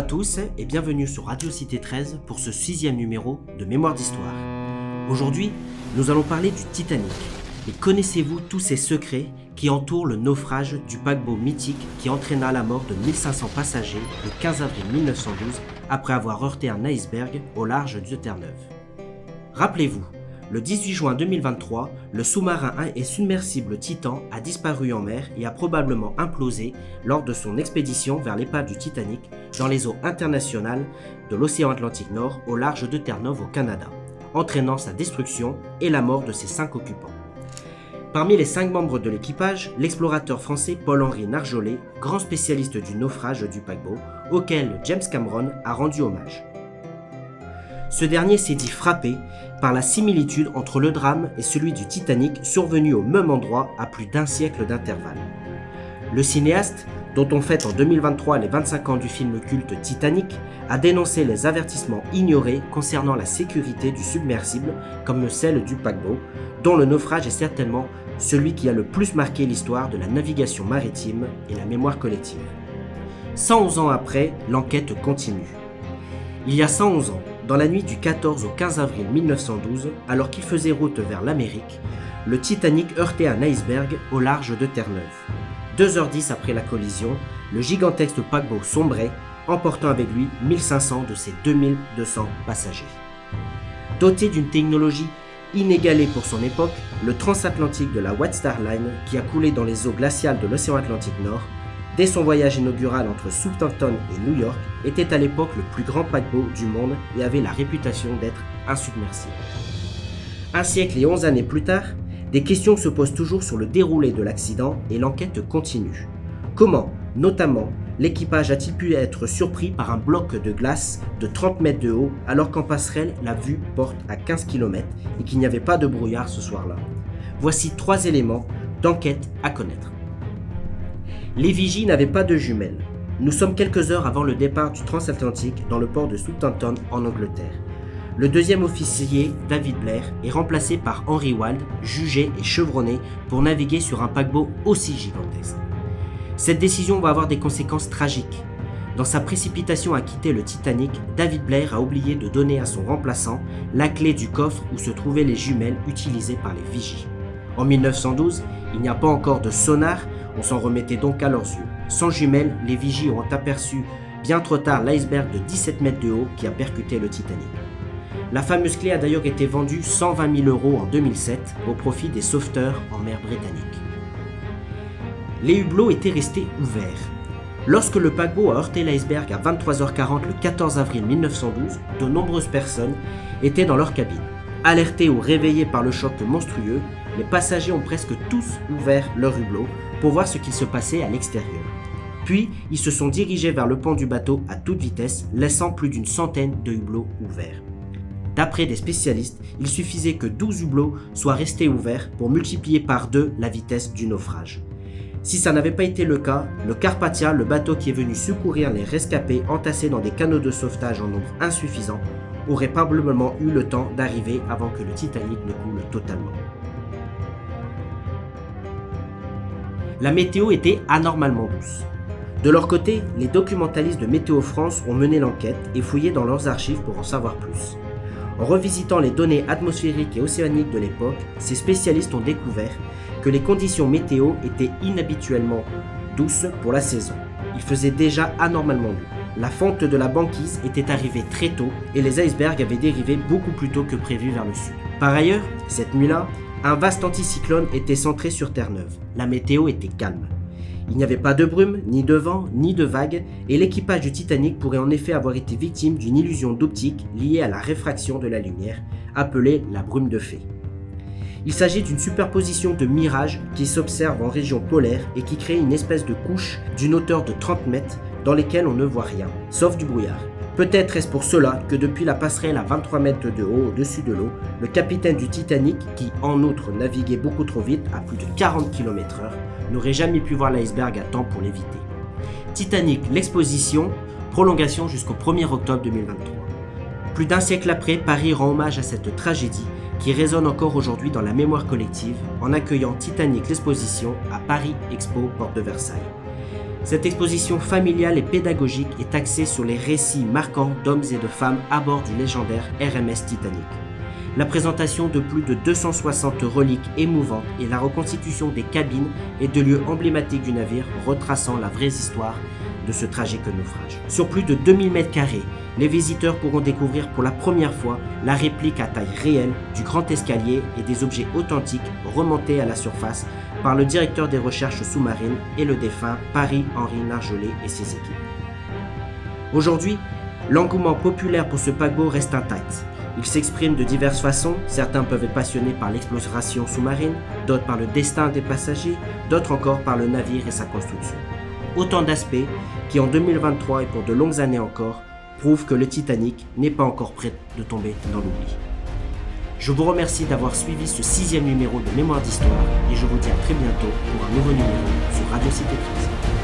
tous et bienvenue sur Radio Cité 13 pour ce 6e numéro de Mémoire d'Histoire. Aujourd'hui, nous allons parler du Titanic. Et connaissez-vous tous ces secrets qui entourent le naufrage du paquebot mythique qui entraîna la mort de 1500 passagers le 15 avril 1912 après avoir heurté un iceberg au large de Terre-Neuve? Rappelez-vous, le 18 juin 2023, le sous-marin et submersible Titan a disparu en mer et a probablement implosé lors de son expédition vers l'épave du Titanic dans les eaux internationales de l'océan Atlantique Nord au large de Terre-Neuve au Canada, entraînant sa destruction et la mort de ses 5 occupants. Parmi les 5 membres de l'équipage, l'explorateur français Paul-Henri Nargeolet, grand spécialiste du naufrage du paquebot, auquel James Cameron a rendu hommage. Ce dernier s'est dit frappé par la similitude entre le drame et celui du Titanic survenu au même endroit à plus d'un siècle d'intervalle. Le cinéaste, dont on fête en 2023 les 25 ans du film culte Titanic, a dénoncé les avertissements ignorés concernant la sécurité du submersible comme celle du paquebot, dont le naufrage est certainement celui qui a le plus marqué l'histoire de la navigation maritime et la mémoire collective. 111 ans après, l'enquête continue. Il y a 111 ans, dans la nuit du 14 au 15 avril 1912, alors qu'il faisait route vers l'Amérique, le Titanic heurtait un iceberg au large de Terre-Neuve. 2h10 après la collision, le gigantesque paquebot sombrait, emportant avec lui 1500 de ses 2200 passagers. Doté d'une technologie inégalée pour son époque, le transatlantique de la White Star Line, qui a coulé dans les eaux glaciales de l'océan Atlantique Nord, dès son voyage inaugural entre Southampton et New York, était à l'époque le plus grand paquebot du monde et avait la réputation d'être insubmersible. Un siècle et 11 années plus tard, des questions se posent toujours sur le déroulé de l'accident et l'enquête continue. Comment, notamment, l'équipage a-t-il pu être surpris par un bloc de glace de 30 mètres de haut alors qu'en passerelle, la vue porte à 15 km et qu'il n'y avait pas de brouillard ce soir-là? Voici 3 éléments d'enquête à connaître. Les vigies n'avaient pas de jumelles. Nous sommes quelques heures avant le départ du transatlantique dans le port de Southampton en Angleterre. Le deuxième officier, David Blair, est remplacé par Henry Wald, jugé et chevronné pour naviguer sur un paquebot aussi gigantesque. Cette décision va avoir des conséquences tragiques. Dans sa précipitation à quitter le Titanic, David Blair a oublié de donner à son remplaçant la clé du coffre où se trouvaient les jumelles utilisées par les vigies. En 1912, il n'y a pas encore de sonar, on s'en remettait donc à leurs yeux. Sans jumelles, les vigies ont aperçu bien trop tard l'iceberg de 17 mètres de haut qui a percuté le Titanic. La fameuse clé a d'ailleurs été vendue 120 000 € en 2007 au profit des sauveteurs en mer britannique. Les hublots étaient restés ouverts. Lorsque le paquebot a heurté l'iceberg à 23h40 le 14 avril 1912, de nombreuses personnes étaient dans leur cabine. Alertés ou réveillés par le choc monstrueux, les passagers ont presque tous ouvert leur hublot pour voir ce qui se passait à l'extérieur. Puis, ils se sont dirigés vers le pont du bateau à toute vitesse, laissant plus d'une centaine de hublots ouverts. D'après des spécialistes, il suffisait que 12 hublots soient restés ouverts pour multiplier par 2 la vitesse du naufrage. Si ça n'avait pas été le cas, le Carpathia, le bateau qui est venu secourir les rescapés entassés dans des canots de sauvetage en nombre insuffisant, aurait probablement eu le temps d'arriver avant que le Titanic ne coule totalement. La météo était anormalement douce. De leur côté, les documentalistes de Météo France ont mené l'enquête et fouillé dans leurs archives pour en savoir plus. En revisitant les données atmosphériques et océaniques de l'époque, ces spécialistes ont découvert que les conditions météo étaient inhabituellement douces pour la saison. Il faisait déjà anormalement doux. La fonte de la banquise était arrivée très tôt et les icebergs avaient dérivé beaucoup plus tôt que prévu vers le sud. Par ailleurs, cette nuit-là, un vaste anticyclone était centré sur Terre-Neuve. La météo était calme. Il n'y avait pas de brume, ni de vent, ni de vagues, et l'équipage du Titanic pourrait en effet avoir été victime d'une illusion d'optique liée à la réfraction de la lumière, appelée la brume de fée. Il s'agit d'une superposition de mirages qui s'observe en région polaire et qui crée une espèce de couche d'une hauteur de 30 mètres dans lesquelles on ne voit rien, sauf du brouillard. Peut-être est-ce pour cela que depuis la passerelle à 23 mètres de haut au-dessus de l'eau, le capitaine du Titanic, qui en outre naviguait beaucoup trop vite à plus de 40 km/h, n'aurait jamais pu voir l'iceberg à temps pour l'éviter. Titanic, l'exposition, prolongation jusqu'au 1er octobre 2023. Plus d'un siècle après, Paris rend hommage à cette tragédie qui résonne encore aujourd'hui dans la mémoire collective en accueillant Titanic l'exposition à Paris Expo, porte de Versailles. Cette exposition familiale et pédagogique est axée sur les récits marquants d'hommes et de femmes à bord du légendaire RMS Titanic. La présentation de plus de 260 reliques émouvantes et la reconstitution des cabines et de lieux emblématiques du navire retraçant la vraie histoire de ce tragique naufrage. Sur plus de 2000 m², les visiteurs pourront découvrir pour la première fois la réplique à taille réelle du grand escalier et des objets authentiques remontés à la surface par le directeur des recherches sous-marines et le défunt Paris-Henri Nargeolet et ses équipes. Aujourd'hui, l'engouement populaire pour ce paquebot reste intact. Il s'exprime de diverses façons, certains peuvent être passionnés par l'exploration sous-marine, d'autres par le destin des passagers, d'autres encore par le navire et sa construction. Autant d'aspects qui en 2023 et pour de longues années encore prouvent que le Titanic n'est pas encore prêt de tomber dans l'oubli. Je vous remercie d'avoir suivi ce 6e numéro de Mémoire d'Histoire et je vous dis à très bientôt pour un nouveau numéro sur Radio Cité 13.